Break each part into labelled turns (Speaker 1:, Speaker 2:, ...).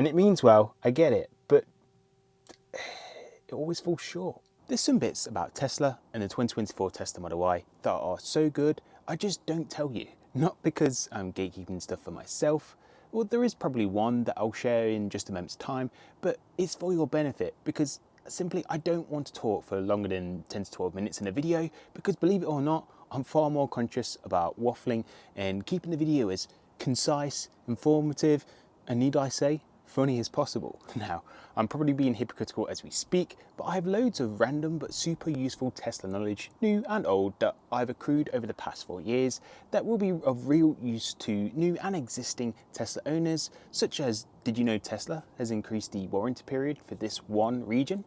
Speaker 1: And it means well, I get it, but it always falls short. There's some bits about Tesla and the 2024 Tesla Model Y that are so good, I just don't tell you. Not because I'm gatekeeping stuff for myself. Well, there is probably one that I'll share in just a moment's time, but it's for your benefit because simply I don't want to talk for longer than 10 to 12 minutes in a video because believe it or not, I'm far more conscious about waffling and keeping the video as concise, informative, and need I say, funny as possible. Now, I'm probably being hypocritical as we speak, but I have loads of random but super useful Tesla knowledge, new and old, that I've accrued over the past 4 years that will be of real use to new and existing Tesla owners, such as, did you know Tesla has increased the warranty period for this one region,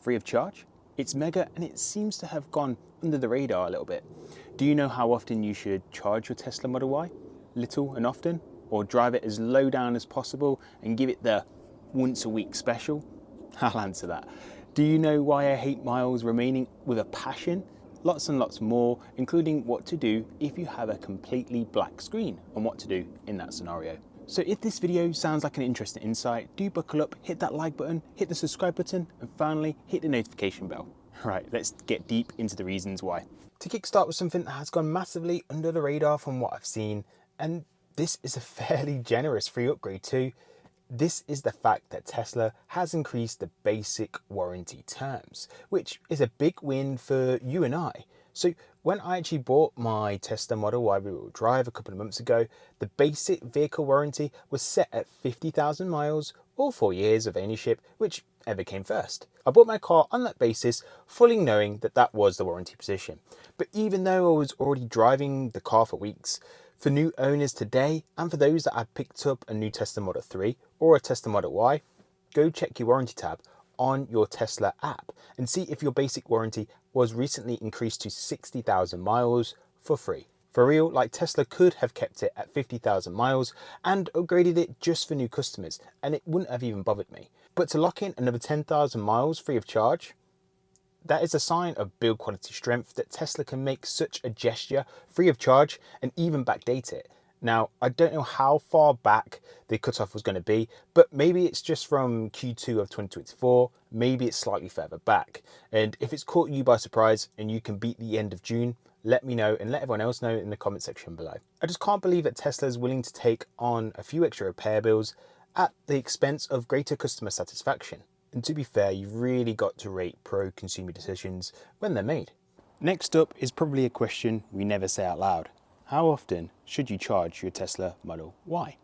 Speaker 1: free of charge? It's mega and it seems to have gone under the radar a little bit. Do you know how often you should charge your Tesla Model Y? Little and often? Or drive it as low down as possible and give it the once a week special? I'll answer that. Do you know why I hate miles remaining with a passion? Lots and lots more, including what to do if you have a completely black screen and what to do in that scenario. So if this video sounds like an interesting insight, do buckle up, hit that like button, hit the subscribe button, and finally hit the notification bell. Right, let's get deep into the reasons why. To kickstart with something that has gone massively under the radar from what I've seen, and this is a fairly generous free upgrade too. This is the fact that Tesla has increased the basic warranty terms, which is a big win for you and I. So when I actually bought my Tesla Model Y rear-wheel drive a couple of months ago, the basic vehicle warranty was set at 50,000 miles or 4 years of ownership, whichever came first. I bought my car on that basis, fully knowing that that was the warranty position. But even though I was already driving the car for weeks, for new owners today, and for those that have picked up a new Tesla Model 3 or a Tesla Model Y, go check your warranty tab on your Tesla app and see if your basic warranty was recently increased to 60,000 miles for free. For real, like Tesla could have kept it at 50,000 miles and upgraded it just for new customers, and it wouldn't have even bothered me. But to lock in another 10,000 miles free of charge, that is a sign of build quality strength that Tesla can make such a gesture free of charge and even backdate it. Now, I don't know how far back the cutoff was going to be, but maybe it's just from Q2 of 2024, maybe it's slightly further back. And if it's caught you by surprise and you can beat the end of June, let me know and let everyone else know in the comment section below. I just can't believe that Tesla is willing to take on a few extra repair bills at the expense of greater customer satisfaction. And to be fair, you've really got to rate pro-consumer decisions when they're made. Next up is probably a question we never say out loud. How often should you charge your Tesla Model Y?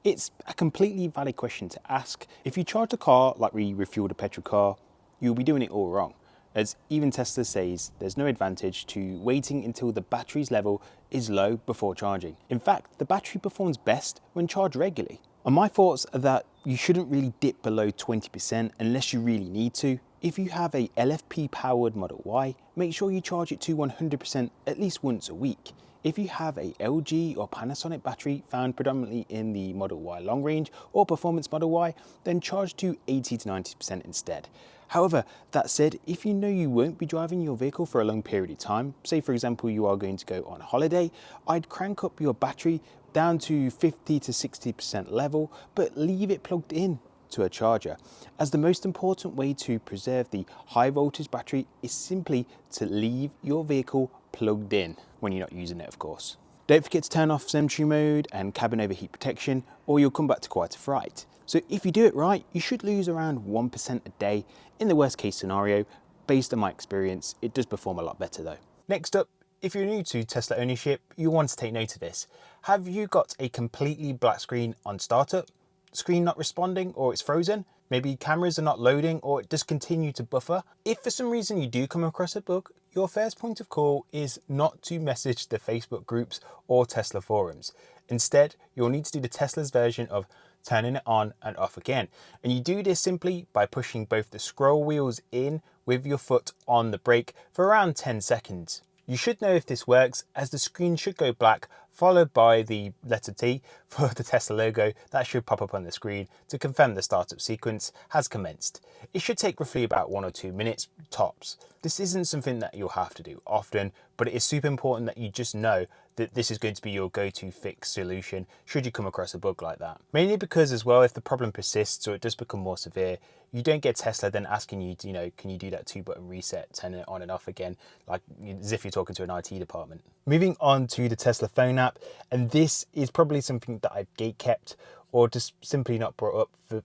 Speaker 1: It's a completely valid question to ask. If you charge a car like we refueled a petrol car, you'll be doing it all wrong. As even Tesla says, there's no advantage to waiting until the battery's level is low before charging. In fact, the battery performs best when charged regularly. And my thoughts are that you shouldn't really dip below 20% unless you really need to. If you have a LFP powered Model Y, make sure you charge it to 100% at least once a week. If you have a LG or Panasonic battery found predominantly in the Model Y long range or performance Model Y, then charge to 80 to 90% instead. However, that said, if you know you won't be driving your vehicle for a long period of time, say for example you are going to go on holiday, I'd crank up your battery down to 50 to 60% level, but leave it plugged in to a charger, as the most important way to preserve the high voltage battery is simply to leave your vehicle plugged in when you're not using it, of course. Don't forget to turn off Sentry mode and cabin overheat protection, or you'll come back to quite a fright. So if you do it right, you should lose around 1% a day in the worst case scenario. Based on my experience, it does perform a lot better though. Next up, if you're new to Tesla ownership, you'll want to take note of this. Have you got a completely black screen on startup? Screen not responding, or it's frozen? Maybe cameras are not loading, or it does continue to buffer? If for some reason you do come across a bug, your first point of call is not to message the Facebook groups or Tesla forums. Instead, you'll need to do the Tesla's version of turning it on and off again. And you do this simply by pushing both the scroll wheels in with your foot on the brake for around 10 seconds. You should know if this works, as the screen should go black followed by the letter T for the Tesla logo. That should pop up on the screen to confirm the startup sequence has commenced. It should take roughly about 1 or 2 minutes tops. This isn't something that you'll have to do often, but it is super important that you just know that this is going to be your go-to fix solution should you come across a bug like that. Mainly because as well, if the problem persists or it does become more severe, you don't get Tesla then asking you to, can you do that 2-button reset, turn it on and off again, like as if you're talking to an IT department. Moving on to the Tesla phone app, and this is probably something that I've gatekept or just simply not brought up for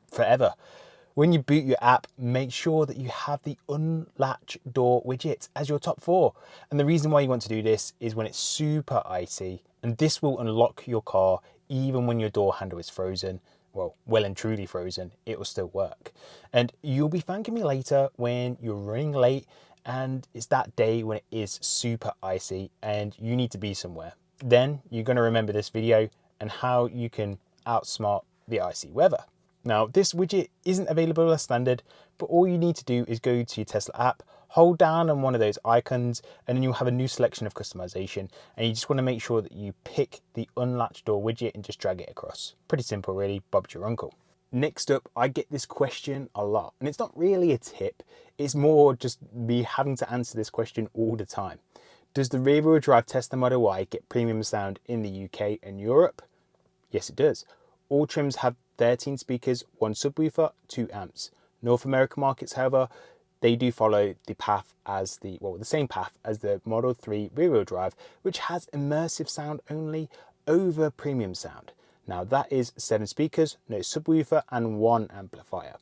Speaker 1: forever. When you boot your app, make sure that you have the Unlatch door widget as your top 4. And the reason why you want to do this is when it's super icy, and this will unlock your car even when your door handle is frozen. Well and truly frozen, it will still work. And you'll be thanking me later when you're running late and it's that day when it is super icy and you need to be somewhere. Then you're going to remember this video and how you can outsmart the icy weather. Now, this widget isn't available as standard, but all you need to do is go to your Tesla app, hold down on one of those icons, and then you'll have a new selection of customization. And you just want to make sure that you pick the Unlatch door widget and just drag it across. Pretty simple, really. Bob's your uncle. Next up, I get this question a lot, and it's not really a tip. It's more just me having to answer this question all the time. Does the rear-wheel drive Tesla Model Y get premium sound in the UK and Europe? Yes, it does. All trims have 13 speakers, 1 subwoofer, 2 amps. North American markets, however, they do follow the path as the same path as the Model 3 rear-wheel drive, which has immersive sound only over premium sound. Now that is 7 speakers, no subwoofer, and 1 amplifier.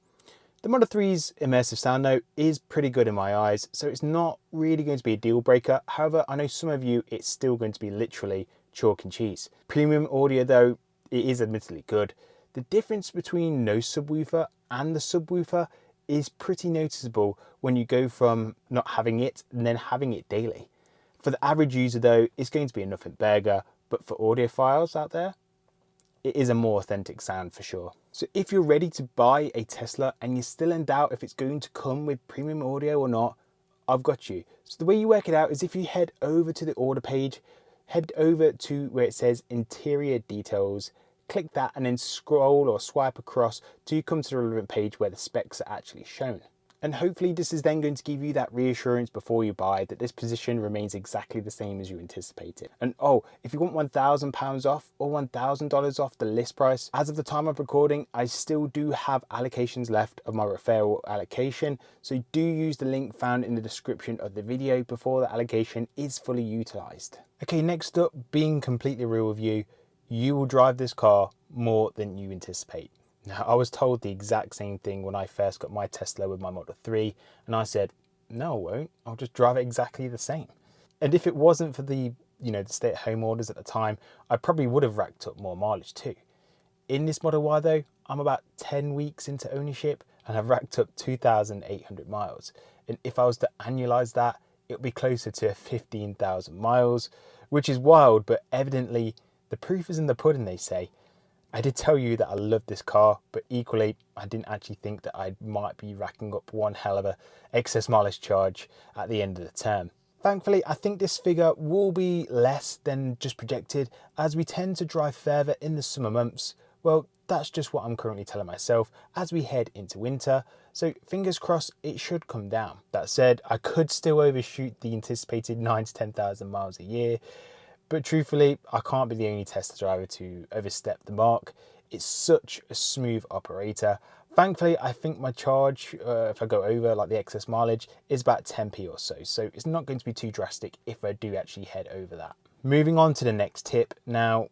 Speaker 1: The Model 3's immersive sound though is pretty good in my eyes, so it's not really going to be a deal breaker. However, I know some of you, it's still going to be literally chalk and cheese. Premium audio though, it is admittedly good. The difference between no subwoofer and the subwoofer is pretty noticeable when you go from not having it and then having it daily. For the average user though, it's going to be a nothing burger, but for audiophiles out there, it is a more authentic sound for sure. So if you're ready to buy a Tesla and you're still in doubt if it's going to come with premium audio or not, I've got you. So the way you work it out is if you head over to the order page, head over to where it says interior details, click that and then scroll or swipe across till you come to the relevant page where the specs are actually shown. And hopefully this is then going to give you that reassurance before you buy that this position remains exactly the same as you anticipated. And if you want £1,000 off or $1,000 off the list price, as of the time of recording, I still do have allocations left of my referral allocation. So do use the link found in the description of the video before the allocation is fully utilized. Okay, next up, being completely real with you, you will drive this car more than you anticipate. Now, I was told the exact same thing when I first got my Tesla with my Model 3, and I said, no, I won't. I'll just drive it exactly the same. And if it wasn't for the stay-at-home orders at the time, I probably would have racked up more mileage too. In this Model Y though, I'm about 10 weeks into ownership and I've racked up 2,800 miles. And if I was to annualize that, it would be closer to 15,000 miles, which is wild, but evidently the proof is in the pudding, they say. I did tell you that I love this car, but equally, I didn't actually think that I might be racking up one hell of a excess mileage charge at the end of the term. Thankfully, I think this figure will be less than just projected as we tend to drive further in the summer months. Well, that's just what I'm currently telling myself as we head into winter. So fingers crossed it should come down. That said, I could still overshoot the anticipated 9,000 to 10,000 miles a year. But truthfully, I can't be the only Tesla driver to overstep the mark. It's such a smooth operator. Thankfully, I think my charge, if I go over like the excess mileage, is about 10p or so. So it's not going to be too drastic if I do actually head over that. Moving on to the next tip. Now,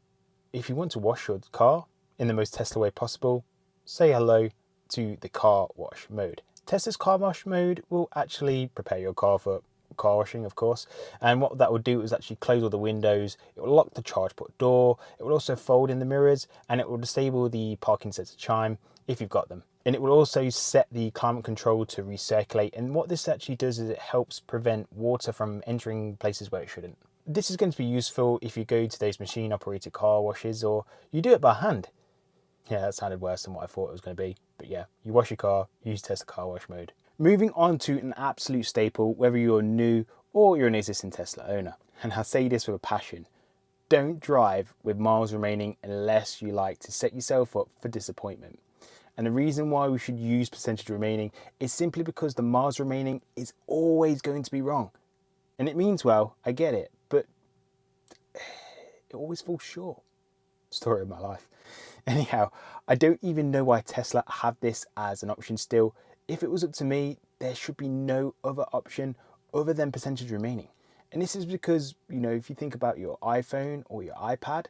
Speaker 1: if you want to wash your car in the most Tesla way possible, say hello to the car wash mode. Tesla's car wash mode will actually prepare your car for car washing, of course, and what that will do is actually close all the windows. It will lock the charge port door. It will also fold in the mirrors, and it will disable the parking sensor chime if you've got them. And it will also set the climate control to recirculate, and what this actually does is it helps prevent water from entering places where it shouldn't. This is going to be useful if you go to those machine operated car washes or you do it by hand. Yeah, that sounded worse than what I thought it was going to be, but yeah, you wash your car, use Tesla car wash mode. Moving on to an absolute staple, whether you're new or you're an existing Tesla owner. And I say this with a passion, don't drive with miles remaining unless you like to set yourself up for disappointment. And the reason why we should use percentage remaining is simply because the miles remaining is always going to be wrong. And it means well, I get it, but it always falls short. Story of my life. Anyhow, I don't even know why Tesla have this as an option still. If it was up to me, there should be no other option other than percentage remaining. And this is because, you know, if you think about your iPhone or your iPad,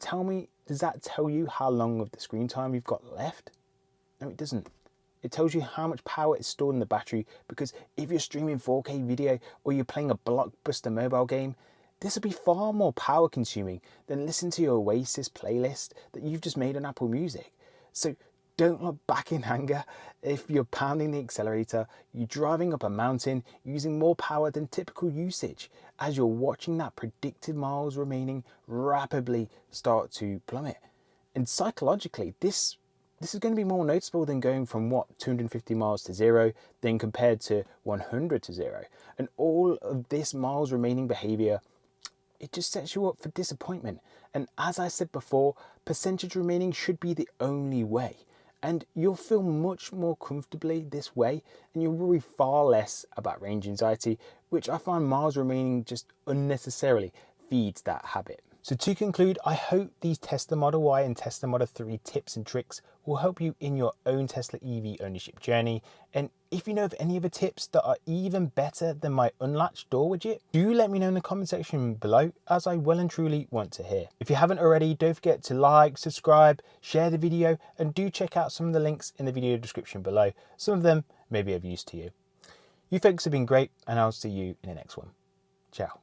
Speaker 1: tell me, does that tell you how long of the screen time you've got left? No, it doesn't. It tells you how much power is stored in the battery, because if you're streaming 4K video or you're playing a blockbuster mobile game, this will be far more power consuming than listening to your Oasis playlist that you've just made on Apple Music. So don't look back in anger if you're pounding the accelerator, you're driving up a mountain using more power than typical usage, as you're watching that predicted miles remaining rapidly start to plummet. And psychologically, this is going to be more noticeable than going from 250 miles to zero, then compared to 100 to zero. And all of this miles remaining behavior, it just sets you up for disappointment. And as I said before, percentage remaining should be the only way. And you'll feel much more comfortably this way, and you'll worry far less about range anxiety, which I find miles remaining just unnecessarily feeds that habit. So to conclude, I hope these Tesla Model Y and Tesla Model 3 tips and tricks will help you in your own Tesla EV ownership journey. And if you know of any other tips that are even better than my Unlatch door widget, do let me know in the comment section below, as I well and truly want to hear. If you haven't already, don't forget to like, subscribe, share the video, and do check out some of the links in the video description below. Some of them may be of use to you. You folks have been great, and I'll see you in the next one. Ciao.